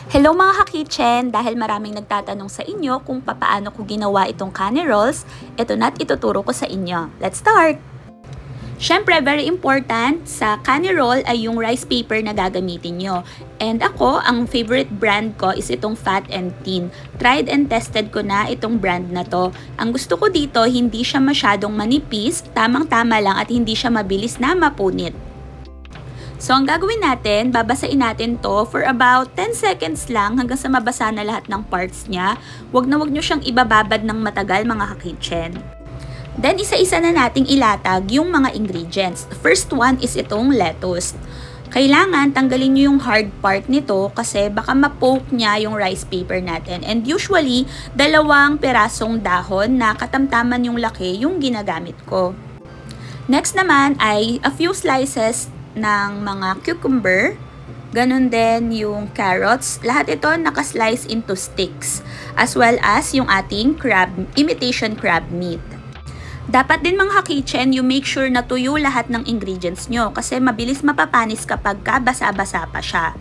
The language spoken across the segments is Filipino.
Hello mga ka-kitchen! Dahil maraming nagtatanong sa inyo kung paano ko ginawa itong kani rolls, ito na at ituturo ko sa inyo. Let's start! Siyempre, very important sa kani roll ay yung rice paper na gagamitin nyo. And ako, ang favorite brand ko is itong Fat and Thin. Tried and tested ko na itong brand na to. Ang gusto ko dito, hindi siya masyadong manipis, tamang-tama lang at hindi siya mabilis na mapunit. So, ang gagawin natin, babasain natin to for about 10 seconds lang hanggang sa mabasa na lahat ng parts niya. Huwag nyo siyang ibababad ng matagal mga ka-kitchen. Then, isa-isa na nating ilatag yung mga ingredients. First one is itong lettuce. Kailangan tanggalin nyo yung hard part nito kasi baka ma-poke niya yung rice paper natin. And usually, 2 perasong dahon na katamtaman yung laki yung ginagamit ko. Next naman ay a few slices ng mga cucumber, ganun din yung carrots. Lahat ito nakaslice into sticks, as well as yung ating imitation crab meat. Dapat din mga ka-kitchen, you make sure na tuyo lahat ng ingredients nyo kasi mabilis mapapanis kapag basa-basa pa siya.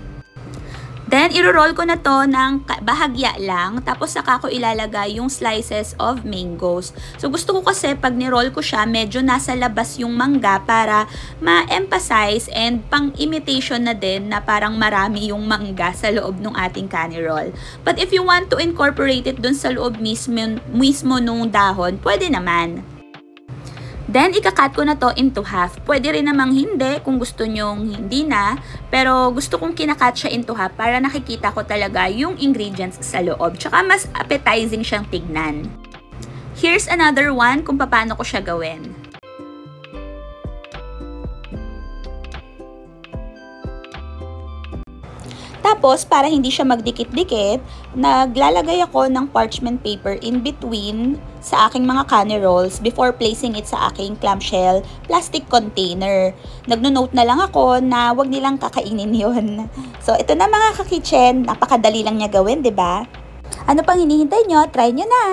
Then, iro-roll ko na to ng bahagya lang, tapos saka ko ilalagay yung slices of mangoes. So, gusto ko kasi pag ni-roll ko siya, medyo nasa labas yung mangga para ma-emphasize and pang-imitation na din na parang marami yung mangga sa loob ng ating kani roll. But if you want to incorporate it dun sa loob mismo nung dahon, pwede naman. Then, ikakat ko na to into half. Pwede rin namang hindi kung gusto nyong hindi na. Pero gusto kong kinakat siya into half para nakikita ko talaga yung ingredients sa loob. Tsaka mas appetizing siyang tignan. Here's another one kung paano ko siya gawin. Tapos, para hindi siya magdikit-dikit, naglalagay ako ng parchment paper in between sa aking mga kani rolls before placing it sa aking clamshell plastic container. Nagno-note na lang ako na wag nilang kakainin yun. So, ito na mga ka-kitchen. Napakadali lang niya gawin, 'di ba? Ano pang hinihintay nyo? Try nyo na!